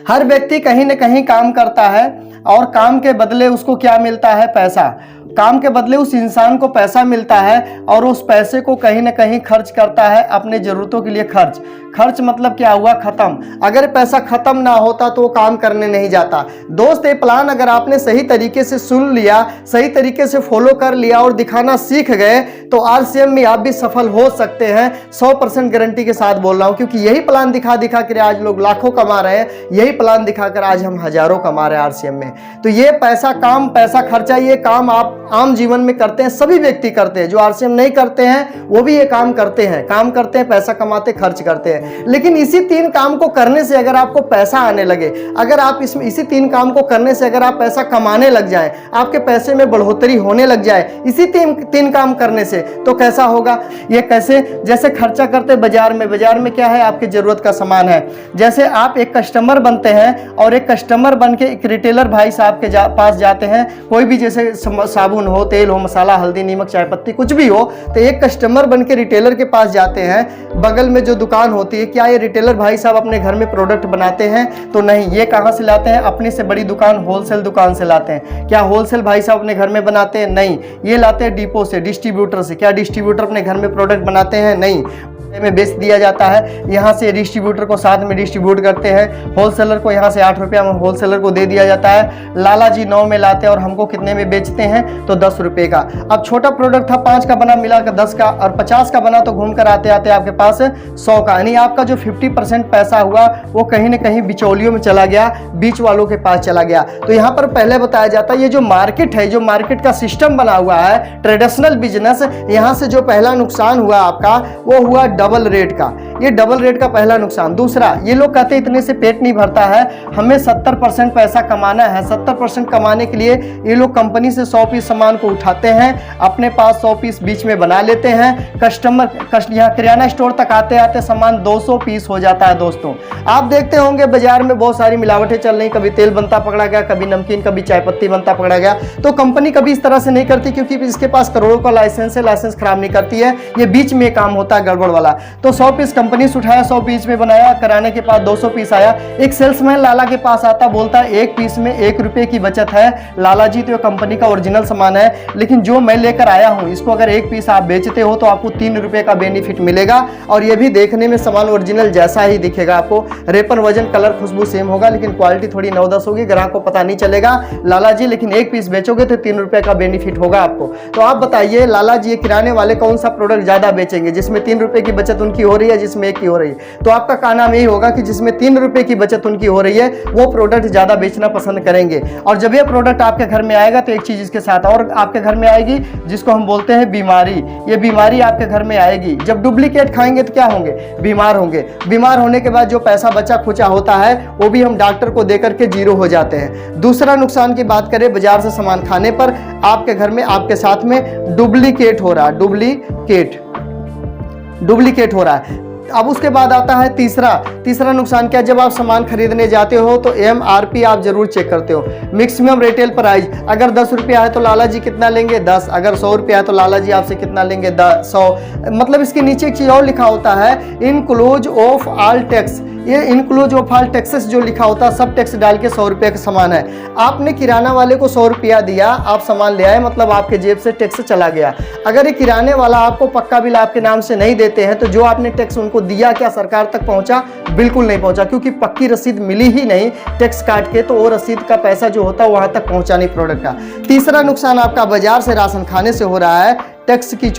हर व्यक्ति कहीं न कहीं काम करता है और काम के बदले उसको क्या मिलता है? पैसा। काम के बदले उस इंसान को पैसा मिलता है और उस पैसे को कहीं न कहीं खर्च करता है अपने ज़रूरतों के लिए। खर्च मतलब क्या हुआ? ख़त्म। अगर पैसा ख़त्म ना होता तो वो काम करने नहीं जाता। दोस्त, ये प्लान अगर आपने सही तरीके से सुन लिया, सही तरीके से फॉलो कर लिया और दिखाना सीख गए तो आरसीएम में आप भी सफल हो सकते हैं। 100% गारंटी के साथ बोल रहा हूँ, क्योंकि यही प्लान दिखा कर आज लोग लाखों कमा रहे हैं। यही प्लान दिखाकर आज हम हजारों कमा रहे हैं आरसीएम में। तो ये पैसा काम, पैसा खर्चा, ये काम आप आम जीवन में करते हैं, सभी व्यक्ति करते हैं। जो आरसीएम नहीं करते हैं वो भी ये काम करते हैं, पैसा कमाते, खर्च करते हैं। लेकिन इसी 3 काम को करने से अगर आपको पैसा आने लगे, अगर आप इसी 3 काम को करने से अगर आप पैसा कमाने लग जाएं, आपके पैसे में बढ़ोतरी होने लग जाए इसी 3 काम करने से, तो कैसा होगा? ये कैसे? जैसे खर्चा करते बाजार में क्या है? आपकी जरूरत का सामान है। जैसे आप एक कस्टमर बनते हैं और एक कस्टमर बन के एक रिटेलर भाई साहब के पास जाते हैं, कोई भी जैसे साबुन हो, तेल हो, मसाला, हल्दी, नमक, चाय पत्ती, कुछ भी हो, तो एक कस्टमर बन के रिटेलर के पास जाते हैं। बगल में जो दुकान होती है, क्या ये रिटेलर भाई साहब अपने घर में प्रोडक्ट बनाते हैं? तो नहीं। ये कहां से लाते हैं? अपनी से बड़ी दुकान, होलसेल दुकान से लाते हैं। क्या होलसेल भाई साहब अपने घर में बनाते हैं? नहीं। ये लाते हैं डिपो से, डिस्ट्रीब्यूटर से। क्या डिस्ट्रीब्यूटर अपने घर में प्रोडक्ट बनाते हैं? नहीं। में बेच दिया जाता है, यहाँ से डिस्ट्रीब्यूटर को साथ में डिस्ट्रीब्यूट करते हैं। होलसेलर को यहाँ से 8 रुपया में होलसेलर को दे दिया जाता है। लाला जी 9 में लाते हैं और हमको कितने में बेचते हैं? तो 10 रुपये का। अब छोटा प्रोडक्ट था, 5 का बना मिलाकर 10 का, और 50 का बना तो घूम कर आते आते आपके पास 100 का। यानी आपका जो 50% पैसा हुआ वो कहीं ना कहीं बिचौलियों में चला गया, बीच वालों के पास चला गया। तो यहाँ पर पहले बताया जाता है ये जो मार्केट है, जो मार्केट का सिस्टम बना हुआ है, ट्रेडिशनल बिजनेस, यहाँ से जो पहला नुकसान हुआ आपका वो हुआ डबल रेट का। ये डबल रेट का पहला नुकसान। दूसरा, ये लोग कहते हैं इतने से पेट नहीं भरता है, हमें 70% पैसा कमाना है। 70% कमाने के लिए ये लोग कंपनी से 100 पीस सामान को उठाते हैं, अपने पास 100 पीस बीच में बना लेते हैं। यहाँ किराना स्टोर तक आते आते सामान 200 पीस हो जाता है। दोस्तों, आप देखते होंगे बाजार में बहुत सारी मिलावटें चल रही, कभी तेल बनता पकड़ा गया, कभी नमकीन, कभी चाय पत्ती बनता पकड़ा गया। तो कंपनी कभी इस तरह से नहीं करती, क्योंकि इसके पास करोड़ों का लाइसेंस है, लाइसेंस खराब नहीं करती है। ये बीच में काम होता है गड़बड़ वाला। तो 100 पीस कंपनी से उठाया, 100 पीस में बनाया, कराने के बाद 200 पीस आया। एक सेल्समैन लाला के पास आता, बोलता है 1 पीस में 1 रुपए की बचत है। लाला जी, तो ये कंपनी का ओरिजिनल सामान है, लेकिन जो मैं लेकर आया हूं इसको अगर 1 पीस आप बेचते हो तो आपको 3 रुपए का बेनिफिट मिलेगा, और ये भी देखने में सामान ओरिजिनल जैसा ही दिखेगा। आपको रेपन, वजन, कलर, खुशबू सेम होगा, लेकिन क्वालिटी थोड़ी 9-10 होगी, ग्राहक को पता नहीं चलेगा। लाला जी, लेकिन 1 पीस बेचोगे तो 3 रुपए का बेनिफिट होगा आपको। तो आप बताइए, लाला जी, ये किराने वाले कौन सा प्रोडक्ट ज्यादा बेचेंगे, जिसमें 3 रुपए की बचत उनकी हो रही है, जिसमें 1 की हो रही है? तो आपका कहना यही होगा कि जिसमें 3 रुपए की बचत उनकी हो रही है वो प्रोडक्ट ज्यादा बेचना पसंद करेंगे। और जब ये प्रोडक्ट आपके घर में आएगा तो एक चीज इसके साथ और आपके घर में आएगी, जिसको हम बोलते हैं बीमारी। ये बीमारी आपके घर में आएगी। जब डुप्लीकेट खाएंगे तो क्या होंगे? बीमार होंगे। बीमार होने के बाद जो पैसा बचा खुचा होता है वो भी हम डॉक्टर को देकर के जीरो हो जाते हैं। दूसरा नुकसान की बात करें, बाजार से सामान खाने पर आपके घर में, आपके साथ में डुप्लीकेट हो रहा है, डुप्लीकेट हो रहा है। अब उसके बाद आता है तीसरा नुकसान क्या? जब आप सामान खरीदने जाते हो तो MRP आप जरूर चेक करते हो, मैक्सिमम रिटेल प्राइस। अगर 10 रुपया है तो लाला जी कितना लेंगे? 10। अगर 100 रुपया है तो लाला जी आपसे कितना लेंगे? 100। मतलब इसके नीचे एक चीज और लिखा होता है, इनक्लूज ऑफ ऑल टैक्स। ये इनक्लूज ऑफ ऑल टैक्सेस जो लिखा होता है, सब टैक्स डाल के 100 रुपये का सामान है। आपने किराना वाले को 100 रुपया दिया, आप सामान ले आए, मतलब आपके जेब से टैक्स चला गया। अगर ये किराने वाला आपको पक्का बिल आपके नाम से नहीं देते हैं तो जो आपने टैक्स उनको दिया क्या सरकार तक पहुंचा? बिल्कुल नहीं पहुंचा, क्योंकि पक्की रसीद मिली ही नहीं टैक्स काट के, तो वो रसीद का पैसा जो होता है वहां तक पहुंचा नहीं प्रोडक्ट का। तीसरा नुकसान आपका बाजार से राशन खाने से हो रहा है, टैक्स की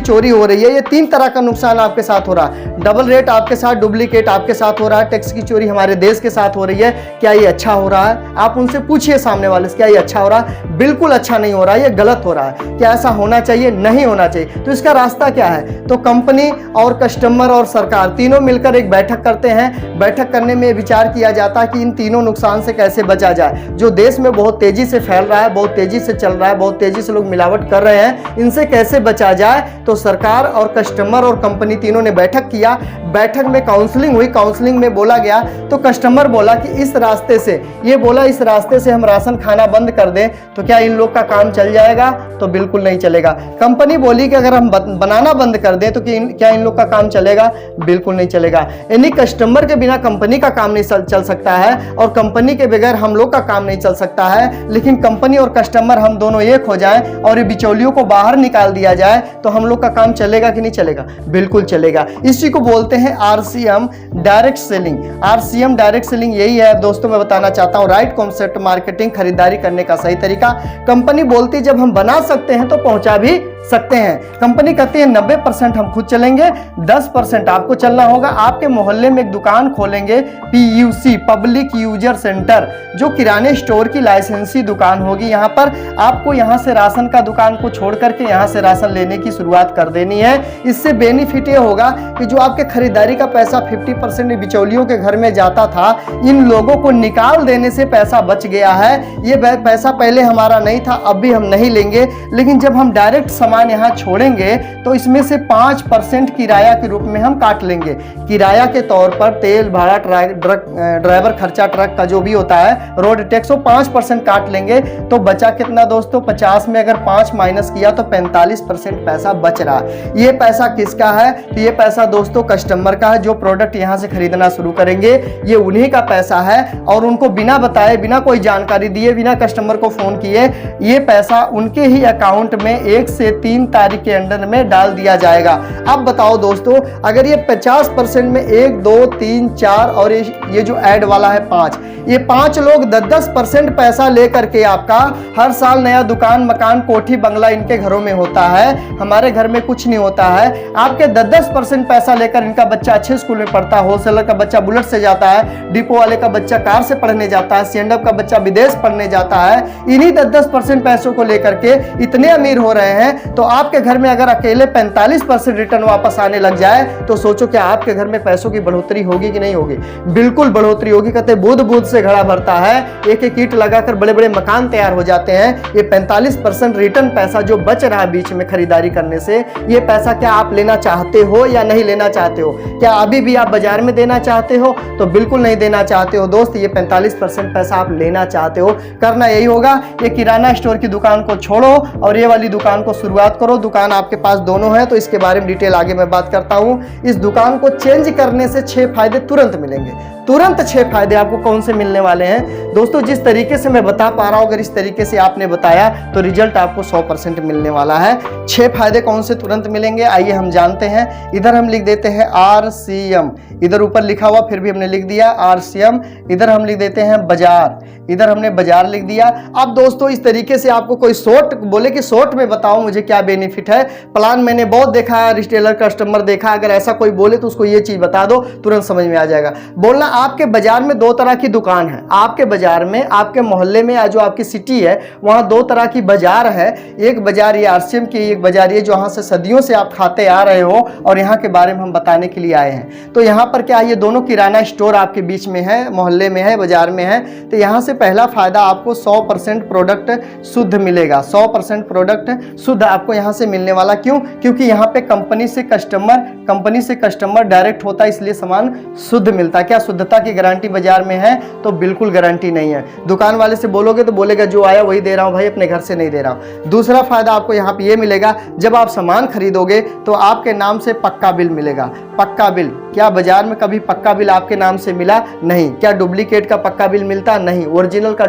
चोरी हो रही है। ये 3 तरह का नुकसान आपके साथ हो रहा है। डबल रेट आपके साथ, डुप्लीकेट आपके साथ हो रहा है, टैक्स की चोरी हमारे देश के साथ हो रही है। क्या ये अच्छा हो रहा है? आप उनसे पूछिए सामने वाले से, क्या ये अच्छा हो रहा है? बिल्कुल अच्छा नहीं हो रहा है, ये गलत हो रहा है। क्या ऐसा होना चाहिए? नहीं होना चाहिए। तो इसका रास्ता क्या है? तो कंपनी और कस्टमर और सरकार तीनों मिलकर एक बैठक करते हैं। बैठक करने में विचार किया जाता है कि इन तीनों नुकसान से कैसे बचा जाए, जो देश में बहुत तेजी से फैल रहा है, बहुत तेजी से चल रहा है, बहुत तेजी से लोग मिलावट कर रहे हैं, इनसे कैसे बचा जाए। जाए। तो सरकार और कस्टमर और कंपनी तीनों ने बैठक किया, बैठक में काउंसलिंग हुई, काउंसलिंग में बोला गया तो कस्टमर बोला कि इस रास्ते से, ये बोला इस रास्ते से हम राशन खाना बंद कर दें तो क्या इन लोग का काम चल जाएगा? तो बिल्कुल नहीं चलेगा। कंपनी बोली कि अगर हम बनाना बंद कर दें तो क्या इन लोग का काम चलेगा? बिल्कुल नहीं चलेगा। यानी कस्टमर के बिना कंपनी का काम नहीं चल सकता है और कंपनी के बगैर हम लोग का काम नहीं चल सकता है। लेकिन कंपनी और कस्टमर हम दोनों एक हो जाएं और ये बिचौलियों को बाहर निकाल दिया जाए तो हम लोग का काम चलेगा कि नहीं चलेगा? बिल्कुल चलेगा। इसी को बोलते हैं RCM, direct selling. RCM direct selling यही है दोस्तों, मैं बताना चाहता हूं, राइट कॉन्सेप्ट मार्केटिंग, खरीदारी करने का सही तरीका। कंपनी बोलती जब हम बना सकते हैं तो पहुंचा भी सकते हैं। कंपनी कहती है 90% हम खुद चलेंगे, 10% आपको चलना होगा। आपके मोहल्ले में एक दुकान खोलेंगे, पीयूसी, पब्लिक यूजर सेंटर, जो किराने स्टोर की लाइसेंसी दुकान होगी। यहाँ पर आपको यहाँ से राशन का दुकान को छोड़ करके यहाँ से राशन लेने की शुरुआत कर देनी है। इससे बेनिफिट ये होगा कि जो आपके खरीदारी का पैसा 50% बिचौलियों के घर में जाता था, इन लोगों को निकाल देने से पैसा बच गया है। ये पैसा पहले हमारा नहीं था, अब भी हम नहीं लेंगे, लेकिन जब हम डायरेक्ट सामान यहाँ छोड़ेंगे तो इसमें से 5% किराया के रूप में हम काट लेंगे। किराया के तौर पर तेल भाड़ा, ड्राइवर खर्चा, ट्रक का जो भी होता है, रोड टैक्स, वो 5% काट लेंगे। तो बचा कितना दोस्तों? 50 में अगर 5 माइनस किया तो 45% पैसा बच रहा। ये पैसा किसका है? तो ये पैसा दोस्तों कस्टमर का है। जो प्रोडक्ट यहाँ से खरीदना शुरू करेंगे ये उन्हीं का पैसा है और उनको बिना बताए, बिना कोई जानकारी दिए, बिना कस्टमर को फोन किए, ये पैसा उनके ही अकाउंट में 1 से 3 तारीख के अंदर में डाल दिया जाएगा। अब बताओ दोस्तों, अगर ये 50% में 1, 2, 3, 4 और ये जो ऐड वाला है 5, ये 5 लोग 10% पैसा लेकर के आपका हर साल नया दुकान, मकान, कोठी, बंगला इनके घरों में होता है। हमारे घर में कुछ नहीं होता है। आपके 10% पैसा लेकर इनका बच्चा अच्छे स्कूल में पढ़ता है, होलसेलर का बच्चा बुलेट से जाता है, डिपो वाले का बच्चा कार से पढ़ने जाता है, सीएनडब्ल्यू का बच्चा विदेश पढ़ने जाता है। इन्हीं 10% पैसों को लेकर के इतने अमीर हो रहे हैं। तो आपके घर में अगर अकेले 45% रिटर्न वापस आने लग जाए तो सोचो क्या आपके घर में पैसों की बढ़ोतरी होगी कि नहीं होगी? बिल्कुल बढ़ोतरी होगी। कहते बूंद बूंद से घड़ा भरता है, एक एक ईंट लगाकर बड़े बड़े मकान तैयार हो जाते हैं। ये 45% रिटर्न पैसा जो बच रहा है बीच में खरीदारी करने से, ये पैसा क्या आप लेना चाहते हो या नहीं लेना चाहते हो? क्या अभी भी आप बाजार में देना चाहते हो? तो बिल्कुल नहीं देना चाहते हो दोस्त। ये 45% पैसा आप लेना चाहते हो, करना यही होगा, ये किराना स्टोर की दुकान को छोड़ो और ये वाली दुकान को शुरुआत करो। दुकान आपके पास दोनों है तो इसके बारे में डिटेल आगे मैं बात करता हूं। इस दुकान को चेंज करने से 6 फायदे तुरंत मिलेंगे। तुरंत 6 फायदे आपको कौन से मिलने वाले हैं दोस्तों? जिस तरीके से मैं बता पा रहा हूं, अगर इस तरीके से आपने बताया तो रिजल्ट आपको 100% मिलने वाला है। 6 फायदे कौन से तुरंत मिलेंगे, आइए हम जानते हैं। इधर हम लिख देते हैं आरसीएम, इधर ऊपर लिखा हुआ फिर भी हमने लिख दिया आरसीएम। इधर हम लिख देते हैं बाजार, इधर हमने बाजार लिख दिया। अब दोस्तों इस तरीके से आपको कोई शॉर्ट बोले कि शॉर्ट में बताओ मुझे क्या बेनिफिट है, प्लान मैंने बहुत देखा है, रिटेलर कस्टमर देखा, अगर ऐसा कोई बोले तो उसको ये चीज बता दो, तुरंत समझ में आ जाएगा। बोलना आपके बाजार में 2 तरह की दुकान है। आपके बाजार में, आपके मोहल्ले में या जो आपकी सिटी है वहां 2 तरह की बाजार है। एक बाजार ये आरसीएम की, एक बाजार ये जो यहाँ से सदियों से आप खाते आ रहे हो और यहाँ के बारे में हम बताने के लिए आए हैं। तो यहाँ पर क्या ये दोनों किराना स्टोर आपके बीच में है, मोहल्ले में है, बाजार में है। तो यहाँ से पहला फायदा आपको 100% प्रोडक्ट शुद्ध मिलेगा। 100% प्रोडक्ट शुद्ध आपको यहाँ से मिलने वाला। क्यों? क्योंकि यहाँ पे कंपनी से कस्टमर डायरेक्ट होता है, इसलिए सामान शुद्ध मिलता है। क्या शुद्धता की गारंटी बाजार में है? तो बिल्कुल गारंटी नहीं है। दुकान वाले से बोलोगे तो बोलेगा जो आया वही दे रहा हूं भाई, अपने घर से नहीं दे रहा हूं। दूसरा फायदा आपको यहाँ पे ये मिलेगा, जब आप सामान खरीदोगे तो आपके नाम से पक्का बिल मिलेगा। पक्का बिल, क्या बाजार में कभी पक्का बिल आपके नाम से मिला? नहीं। क्या डुप्लीकेट का पक्का बिल मिलता? नहीं। ओरिजिनल का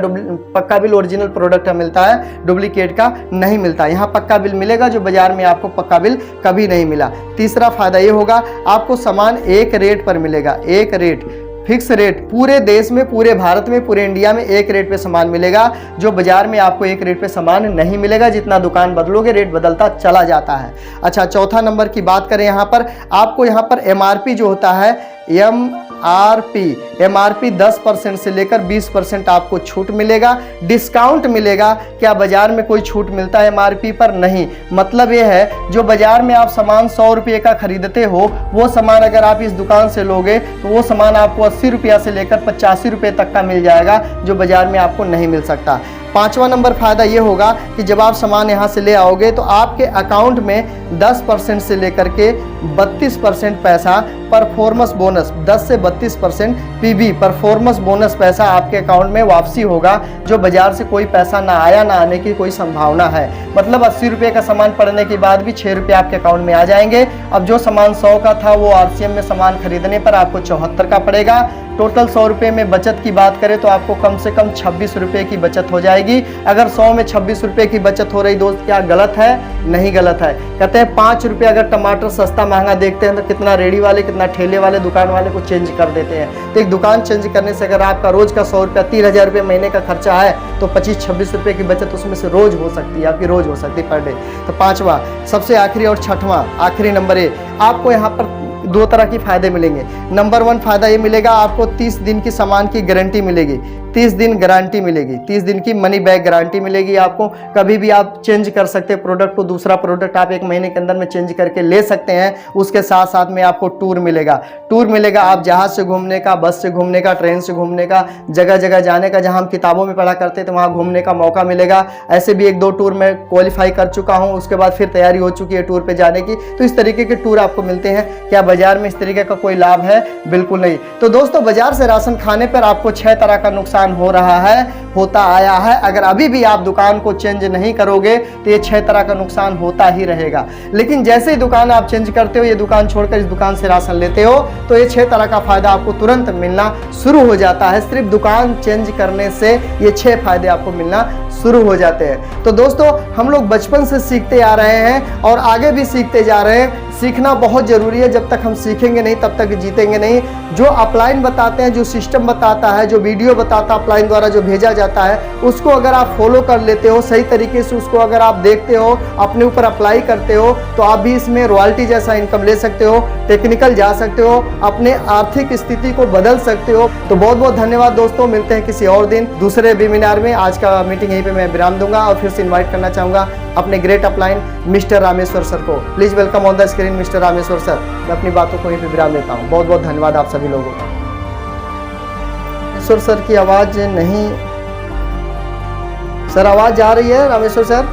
पक्का बिल ओरिजिनल प्रोडक्ट का मिलता है, डुप्लीकेट का नहीं मिलता। यहाँ पक्का बिल मिलेगा, जो बाजार में आपको पक्का बिल कभी नहीं मिला। तीसरा फायदा ये होगा, आपको सामान एक रेट पर मिलेगा। एक रेट, फिक्स रेट, पूरे देश में, पूरे भारत में, पूरे इंडिया में एक रेट पे सामान मिलेगा, जो बाजार में आपको एक रेट पे सामान नहीं मिलेगा। जितना दुकान बदलोगे रेट बदलता चला जाता है। अच्छा, चौथा नंबर की बात करें, यहाँ पर आपको यहाँ पर एमआरपी जो होता है, एमआरपी 10% से लेकर 20% आपको छूट मिलेगा, डिस्काउंट मिलेगा। क्या बाजार में कोई छूट मिलता है एमआरपी पर? नहीं। मतलब ये है, जो बाजार में आप सामान 100 रुपये का खरीदते हो, वो सामान अगर आप इस दुकान से लोगे तो वो सामान आपको 80 रुपया से लेकर 85 रुपये तक का मिल जाएगा, जो बाजार में आपको नहीं मिल सकता। 5वां नंबर फ़ायदा ये होगा कि जब आप सामान यहाँ से ले आओगे तो आपके अकाउंट में 10% से लेकर के 32% पैसा परफॉर्मेंस बोनस, 10 से 32% पीबी परफॉर्मेंस बोनस पैसा आपके अकाउंट में वापसी होगा, जो बाजार से कोई पैसा ना आया ना आने की कोई संभावना है। मतलब 80 रुपये का सामान पड़ने के बाद भी 6 रुपये आपके अकाउंट में आ जाएंगे। अब जो सामान 100 का था वो आरसीएम में सामान खरीदने पर आपको 74 का पड़ेगा। टोटल 100 रुपये में बचत की बात करें तो आपको कम से कम 26 रुपये की बचत हो जाएगी। अगर 100 में 26 रुपये की बचत हो रही दोस्त, क्या गलत है? नहीं गलत है। कहते हैं 5 रुपये अगर टमाटर सस्ता महंगा देखते हैं तो कितना रेडी वाले, कितना ठेले वाले, दुकान वाले को चेंज कर देते हैं। तो एक दुकान चेंज करने से अगर आपका रोज का 100 रुपया 3000 रुपये महीने का खर्चा है तो 25-26 रुपये की बचत उसमें से रोज हो सकती है, आपकी रोज हो सकती है पर डे। तो 5वां सबसे आखिरी और 6वां आखिरी नंबर है, आपको यहाँ पर 2 तरह के फायदे मिलेंगे। नंबर 1 फायदा ये मिलेगा, आपको 30 दिन की सामान की गारंटी मिलेगी, 30 दिन गारंटी मिलेगी, 30 दिन की मनी बैक गारंटी मिलेगी आपको। कभी भी आप चेंज कर सकते हैं प्रोडक्ट को, दूसरा प्रोडक्ट आप 1 महीने के अंदर में चेंज करके ले सकते हैं। उसके साथ साथ में आपको टूर मिलेगा, आप जहाज से घूमने का, बस से घूमने का, ट्रेन से घूमने का, जगह जगह जाने का। जहां हम किताबों में पढ़ा करते थे वहां घूमने का मौका मिलेगा। ऐसे भी 1-2 टूर में क्वालिफाई कर चुका हूं, उसके बाद फिर तैयारी हो चुकी है टूर पे जाने की। तो इस तरीके के टूर आपको मिलते हैं। क्या बाजार में इस तरीके का कोई लाभ है? बिल्कुल नहीं। तो दोस्तों, बाजार से राशन खाने पर आपको 6 तरह का नुकसान हो रहा है, होता आया है। अगर अभी भी आप दुकान को चेंज नहीं करोगे तो ये 6 तरह का नुकसान होता ही रहेगा। लेकिन जैसे ही दुकान आप चेंज करते हो, ये दुकान छोड़कर इस दुकान से राशन लेते हो, तो ये 6 तरह का फायदा आपको तुरंत मिलना शुरू हो जाता है। सिर्फ दुकान चेंज करने से ये 6 फायदे आपको मिलना शुरू हो जाते हैं। तो दोस्तों, हम लोग बचपन से सीखते आ रहे हैं और आगे भी सीखते जा रहे हैं। सीखना बहुत जरूरी है। जब तक हम सीखेंगे नहीं तब तक जीतेंगे नहीं। जो अपलाइन बताते हैं, जो सिस्टम बताता है, जो वीडियो बताता है अपलाइन द्वारा जो भेजा जाता है, उसको अगर आप फॉलो कर लेते हो, सही तरीके से उसको अगर आप देखते हो, अपने ऊपर अप्लाई करते हो, तो आप भी इसमें रॉयल्टी जैसा इनकम ले सकते हो, टेक्निकल जा सकते हो, अपने आर्थिक स्थिति को बदल सकते हो। तो बहुत बहुत धन्यवाद दोस्तों, मिलते हैं किसी और दिन दूसरे वेबिनार में। आज का मीटिंग यहीं पे मैं विराम दूंगा और फिर से इन्वाइट करना चाहूँगा अपने great upline mister Rameshwar sir को। Please welcome on the screen mister Rameshwar sir. मैं अपनी बातों को यहीं पे विराम देता हूँ। बहुत बहुत धन्यवाद आप सभी लोगों का। रामेश्वर सर की आवाज़ नहीं, सर आवाज़ जा रही है रामेश्वर सर?